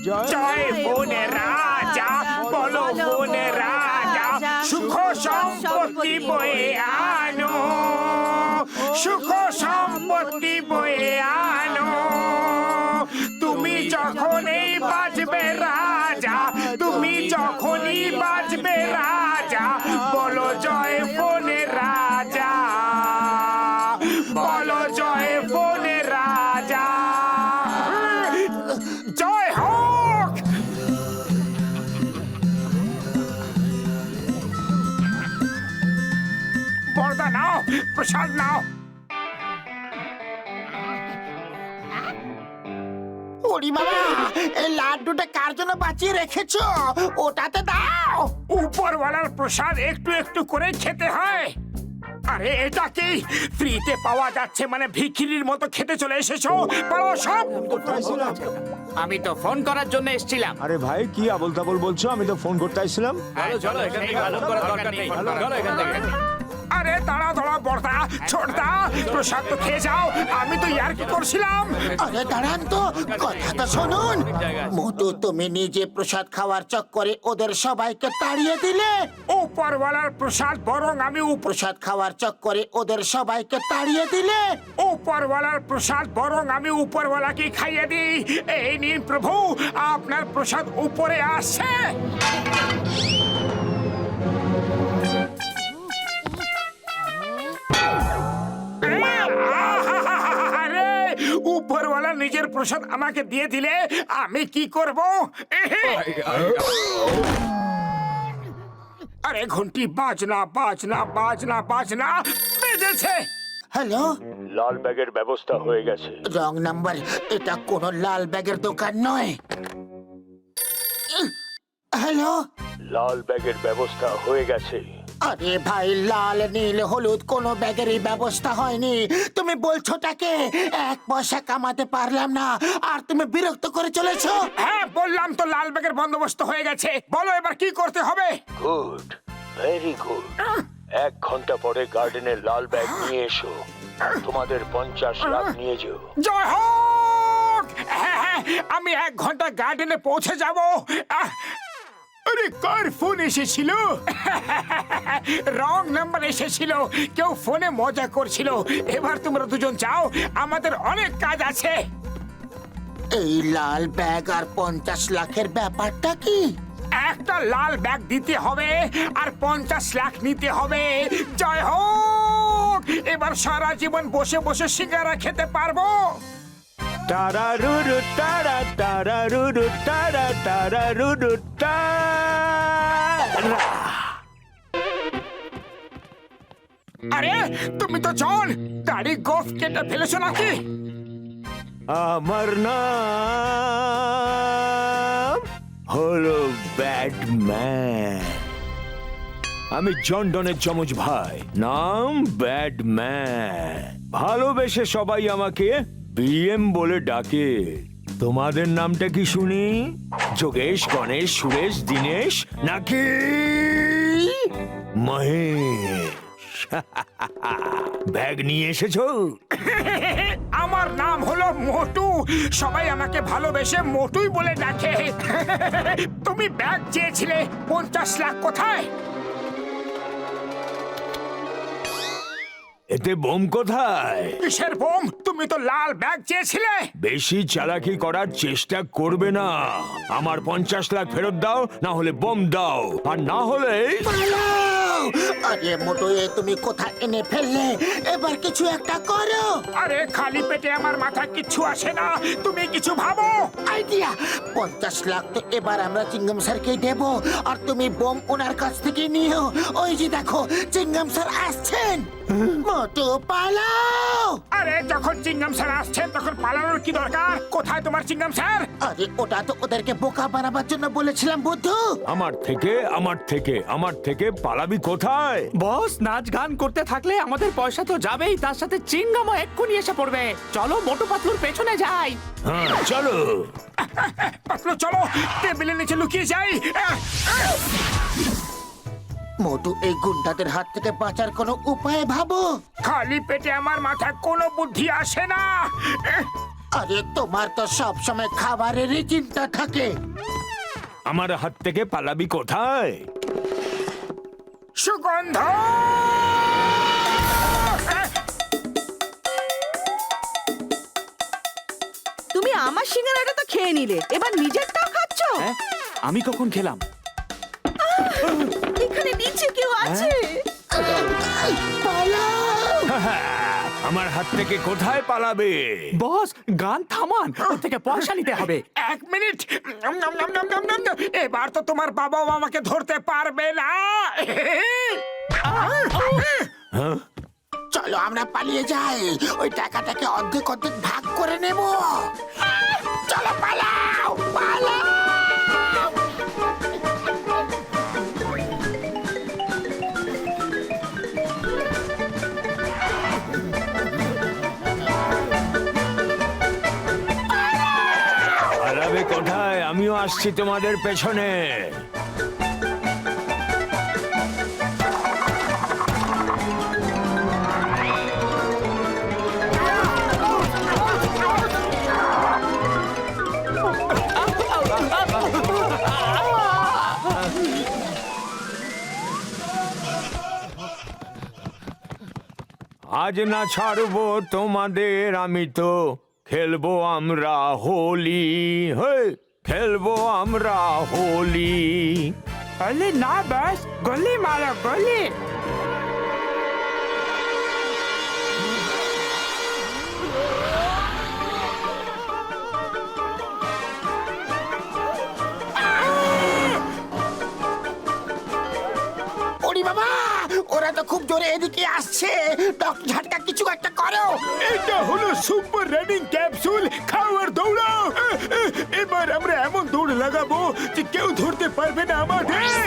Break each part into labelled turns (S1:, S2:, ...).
S1: জয় বনে রাজা, বলো বনে রাজা, সুখ সম্পত্তি বয়ে আনো, সুখ সম্পত্তি বয়ে আনো। তুমি যখনই বাজবে রাজা, তুমি যখনই বাজবে রাজা, বলো জয় বনে রাজা, বলো জয় বনে রাজা। জয় হোক। বরদা নাও, প্রসাদ নাও।
S2: ওরে বাবা, এই লাড্ডুটা কার জন্য বাঁচিয়ে রেখেছো? ওটাতে দাও।
S1: উপরওয়ালার প্রসাদ একটু একটু করে খেতে হয়। আরে এটা কি ফ্রিতে পাওয়া যাচ্ছে মানে ভিখিরির মতো খেতে চলে এসেছো? পারো সব।
S3: আমি তো ফোন করার জন্য এসেছিলাম।
S4: আরে ভাই কি আবল তাবল বলছো? আমি তো ফোন করতে আসছিলাম।
S3: চলো এখান থেকে ফোন করার দরকার নেই। চলো এখান থেকে।
S1: আরে দাঁড়া দাঁড়া বর্দা, ছোটদা, প্রসাদ তো খেয়ে যাও। আমি তো ইয়ার্কি করছিলাম।
S2: আরে দাঁড়ান তো, কথাটা শুনুন। মোটু, তুমি নিজে প্রসাদ খাওয়ার চক্করে ওদের সবাইকে তাড়িয়ে দিলে।
S1: উপরওয়ালার প্রসাদ বরং আমি
S2: প্রসাদ খাওয়ার চক্করে ওদের সবাইকে তাড়িয়ে দিলে।
S1: উপরওয়ালার প্রসাদ বরং আমি উপরওয়ালাকে খাইয়ে দিই। এই নিন প্রভু, আপনার প্রসাদ উপরে আসছে। আরে উপরওয়ালা নিজের প্রসাদ আমাকে দিয়ে দিলে আমি কি করব? আরে ঘন্টি বাজনা বাজনা বাজনা বাজনা বেজেছে।
S2: হ্যালো,
S4: লাল ব্যাগের ব্যবস্থা হয়ে গেছে।
S2: Wrong number. এটা কোনো লাল ব্যাগের দোকান নয়। হ্যালো,
S4: লাল ব্যাগের ব্যবস্থা হয়ে গেছে।
S2: আরে ভাই, লাল নীল হলুদ কোনো ব্যাগেরই ব্যবস্থা হয়নি। তুমি বলছোটাকে 1 পয়সা কামাতে পারলাম না, আর তুমি বিরক্ত করে চলেছো।
S1: হ্যাঁ বললাম তো লাল ব্যাগের বন্দোবস্ত হয়ে গেছে। বলো এবার কি করতে হবে?
S4: Good, very good. 1 ঘন্টা পরে গার্ডেনে লাল ব্যাগ নিয়ে এসো। তোমাদের 50 লাখ নিয়ে যাও।
S1: জয় হোক। হ্যাঁ হ্যাঁ, আমি 1 ঘন্টা গার্ডেনে পৌঁছে যাব। আরে কার ফোন এসেছিল? রং নাম্বার এসেছিল। কেউ ফোনে মজা করছিল। এবার তোমরা দুজন যাও, আমাদের অনেক কাজ আছে।
S2: এই লাল ব্যাগ আর 50 লাখের ব্যাপারটা কি?
S1: একটা লাল ব্যাগ দিতে হবে আর 50 লাখ নিতে হবে। জয় হোক। এবার সারা জীবন বসে বসে সিঙ্গারা খেতে পারবো।
S4: তারারুরু তারা তারারুরু তারা তারারুরু তারা।
S1: আরে তুমি তো জন, দাড়ি গোফ কেটে ফেলেছো নাকি?
S4: আমার নাম হলো ব্যাটম্যান। আমি জন ডনের যমজ ভাই, নাম ব্যাটম্যান। ভালোবেসে সবাই আমাকে বিএম বলে ডাকে। তোমাদের নামটা কি শুনি? যোগেশ, গণেশ, সুরেশ, দীনেশ নাকি মহেশ? ব্যাগ নিয়ে এসেছো?
S1: আমার নাম হলো মোটু। সবাই আমাকে ভালোবেসে মোটুই বলে ডাকে। তুমি ব্যাগ চেয়েছিলে, 50 লাখ কোথায়?
S4: এতে বোম কোথায়?
S1: কিসের বোম? তুমি তো লাল ব্যাগ চেয়েছিলে।
S4: বেশি চালাকি করার চেষ্টা করবে না। আমার 50 লাখ ফেরত দাও, না হলে বোম দাও, আর না হলে
S2: পালাও! আরে মোটু, এ তুমি কোথায় এনে ফেললে? এবার কিছু একটা করো।
S1: আরে খালি পেটে আমার মাথায় কিচ্ছু আসে না, তুমি কিছু ভাবো।
S2: আইডিয়া! 50 লাখ তো এবার আমরা চিঙ্গম স্যারকে দেব, আর তুমি বোম ওনার কাছ থেকে নিও। ওই যে দেখো, চিঙ্গম স্যার আসছেন। মোটু পালাও!
S1: আরে যখন চিংগাম স্যার আসছেন তখন পালানোর কি দরকার? কোথায় তোমার চিংগাম স্যার?
S2: আরে ওটা তো ওদেরকে বোকা বানাবার জন্য বলেছিলাম বুদ্ধু।
S4: আমার থেকে পালাবি কোথায়?
S3: বস, নাচ গান করতে থাকলে আমাদের পয়সা তো যাবেই, তার সাথে চিংগামও এক্ষুনি এসে পড়বে। চলো মোটু পাতলুর পেছনে যাই।
S4: হ্যাঁ চলো।
S1: পাতলু চলো, টেবিলের নিচে লুকিয়ে যাই।
S2: মোটু, এই গুন্ডাদের হাত থেকে বাঁচার কোনো উপায় ভাবো।
S1: খালি পেটে আমার মাথায় কোনো বুদ্ধি আসে না।
S2: আরে তোমার তো সব সময় খাবারেরই চিন্তা থাকে।
S4: আমার হাত থেকে পালাবি কোথায়?
S1: সুগন্ধ!
S5: তুমি আমার সিঙ্গারাটা তো খেয়ে নিলে, এবার নিজেরটাও খাচ্ছ?
S3: হ্যাঁ? আমি কখন খেলাম?
S5: এখানে নিচে কেউ আছে?
S4: আমার হাত থেকে কোথায় পালাবে?
S3: বস, গান থামান, ওর থেকে পয়সা নিতে হবে।
S1: 1 মিনিট। এবার তো তোমার বাবাও আমাকে ধরতে পারবে না।
S2: চলো আমরা পালিয়ে যাই, ওই টাকাটাকে অর্ধেক অর্ধেক ভাগ করে নেব। চলো পালাও পালাও।
S4: পালাবে কোথায়? আমিও আসছি তোমাদের পেছনে। আজ না ছাড়বো তোমাদের, আমি তো খেলবো আমরা হোলি। খেলবো আমরা হোলি।
S1: अरे ना बस, गोली मारो गोली।
S2: ওরে বাবা, ওরা তো খুব জোরে এদিকে আসছে। ডক্টর ঝাটকা কিছু একটা করো।
S1: এটা হলো সুপার রানিং ক্যাপসুল, খাও আর দৌড়াও। এবার আমরা এমন দৌড় লাগাবো যে কেউ ধরতে পারবে না আমাদের।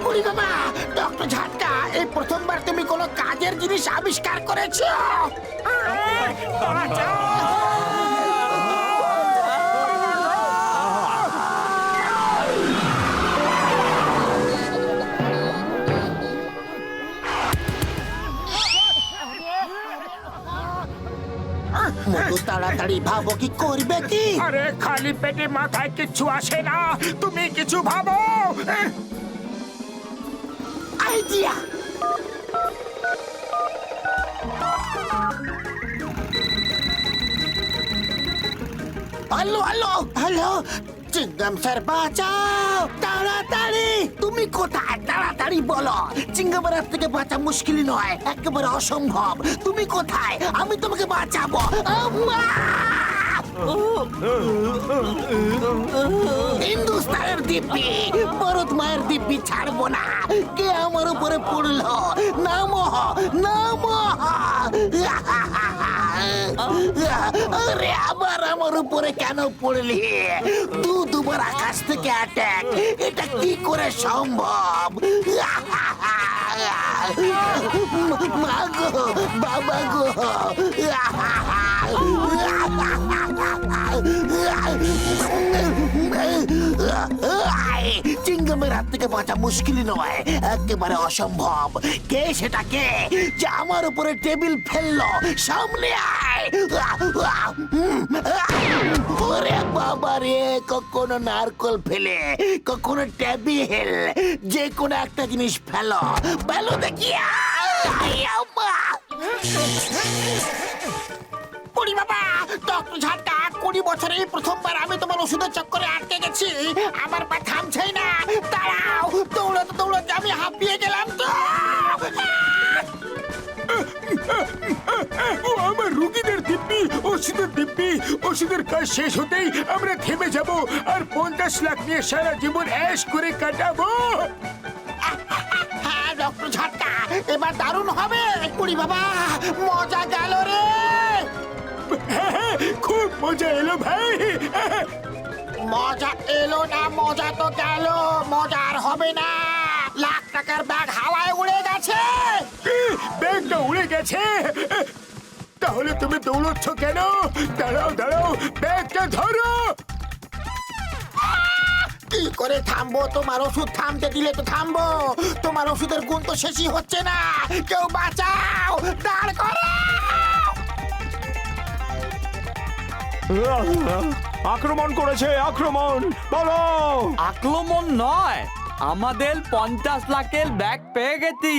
S2: ওরে বাবা, ডক্টর ঝাটকা, এই প্রথমবার তুমি কোনো কাজের জিনিস আবিষ্কার করেছো। মোটু তাড়াতাড়ি ভাবো কি করবে কি।
S1: আরে খালি পেটে মাথায় কিচ্ছু আসে না, তুমি কিছু ভাবো।
S2: Idea. Hello hello hello, চিঙ্গাম sir বাঁচাও তাড়াতাড়ি। তুমি কোথায়? তাড়াতাড়ি বলো। চিঙ্গামের হাত থেকে বাঁচা মুশকিল নয়, একেবারে অসম্ভব। তুমি কোথায়? আমি তোমাকে বাঁচাবো। আম্মা! হিন্দুস্তানের দিব্যি, ভারত মায়ের দিব্যি ছাড়বো না। কে আমার উপরে পড়লো? নামো নামো। আরে আবার আমার উপরে কেন পড়লি? দুবার আকাশ থেকে অ্যাটাক, এটা কি করে সম্ভব? মা গো, বাবা গো। চিঙ্গমের হাত থেকে বাঁচা মুশকিল নয়, একেবারে অসম্ভব। কে সেটা কে যে আমার উপরে টেবিল ফেললো? সামনে আয়। ওরে বাবা রে, কখনো নারকল ফেলে, কখনো টেবিল, যে কোনো একটা জিনিস ফেলো ফেলো দেখি। ওরে বাবা, ডক্টর ঝাটকা, 20 বছরে এই প্রথমবার আমি তোমার ওষুধের চক্করে আটকে গেছি। আমার পা থামছেই না। দাঁড়াও, দৌড়াতে দৌড়াতে আমি হাঁপিয়ে গেলাম তো।
S1: ও আমার রুগীদের দিব্যি, ওষুধের দিব্যি। ওষুধের কাজ শেষ হতেই আমরা থেমে যাব আর 50 লাখ নিয়ে সারা জীবন অ্যাশ করে কাটাবো।
S2: হ্যাঁ ডক্টর ঝাটকা, এবার দারুণ হবে। ওরে বাবা, মজা গেল রে।
S1: হ্যাঁ, খুব মজা এলো ভাই।
S2: মজা এলো না, মজা তো গেল। মজা আর হবে না। লাখ টাকার ব্যাগ হাওয়ায় উড়ে গেছে।
S1: ব্যাগটা উড়ে গেছে? তাহলে তুমি দৌড়চ্ছ কেন? দাঁড়াও দাঁড়াও, ব্যাগটা ধরো।
S2: কি করে থামবো? তোমার ওষুধ থামতে দিলে তো থামবো, তোমার ওষুধের গুণ তো শেষই হচ্ছে না। কেউ বাঁচাও, দাঁড় করো।
S6: আক্রমণ করেছে, আক্রমণ! বলো!
S3: আক্রমণ নয়, আমাদের 50 লাখের ব্যাগ পেয়ে গেছি।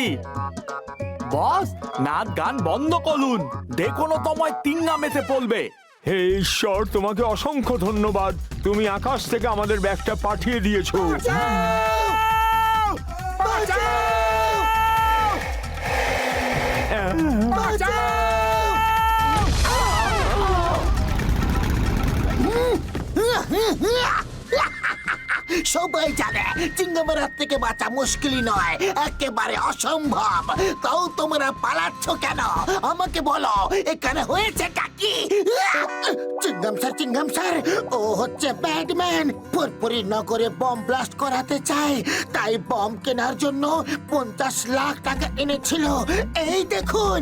S3: বস, নাচ গান বন্ধ করুন, দেখুন তোমায় তিঙ্গা মেসে পড়বে।
S6: হে ঈশ্বর, তোমাকে অসংখ্য ধন্যবাদ। তুমি আকাশ থেকে আমাদের ব্যাগটা পাঠিয়ে দিয়েছো।
S2: সবাই জানে চিঙ্গামের হাত থেকে বাঁচা মুশকিলই নয়, একেবারে অসম্ভব। তাও তোমরা পালাচ্ছ কেন? আমাকে বলো, এখানে হয়েছেটা কি? চিঙ্গাম স্যার, ও হচ্ছে ব্যাটম্যান। পুরপুরি নগরে বম ব্লাস্ট করাতে চায়, তাই বম কেনার জন্য 50 লাখ টাকা এনেছিল। এই দেখুন,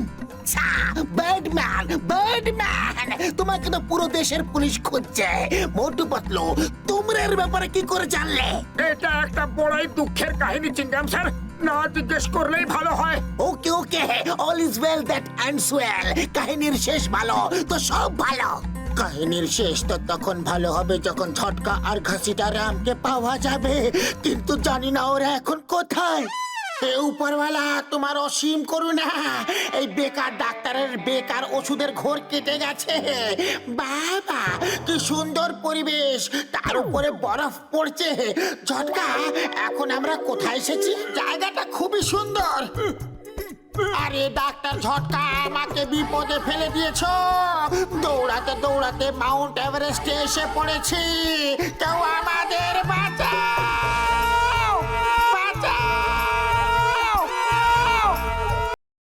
S2: ব্যাটম্যান, ব্যাটম্যান! তোমাকে তো পুরো দেশের পুলিশ খুঁজছে। মোটু পাতলু, তোমরা এর ব্যাপারে কি করে জানলে?
S1: এটা একটা বড়ই দুঃখের কাহিনী চিঙ্গাম স্যার, না জিজ্ঞেস করলেই ভালো হয়।
S2: Okay okay, all is well that ends well. কাহিনীর শেষ ভালো তো সব ভালো। কাহিনীর শেষ তো তখন ভালো হবে যখন ঝটকা আর ঘাসিটা রামকে পাওয়া যাবে, কিন্তু জানি না ওরা এখন কোথায়। হে উপরওয়ালা, তোমার অসীম করুণা। এই বেকার ডাক্তারের বেকার ওষুধের ঘোর কেটে গেছে। বাবা, কি সুন্দর পরিবেশ, তার উপরে বরফ পড়ছে। ঝটকা, এখন আমরা কোথায় এসেছি? জায়গাটা খুবই সুন্দর। আরে ডাক্তার ঝটকা, আমাকে বিপদে ফেলে দিয়েছো। দৌড়াতে দৌড়াতে মাউন্ট এভারেস্টে এসে পড়েছি, কেউ আমাদের বাঁচাও!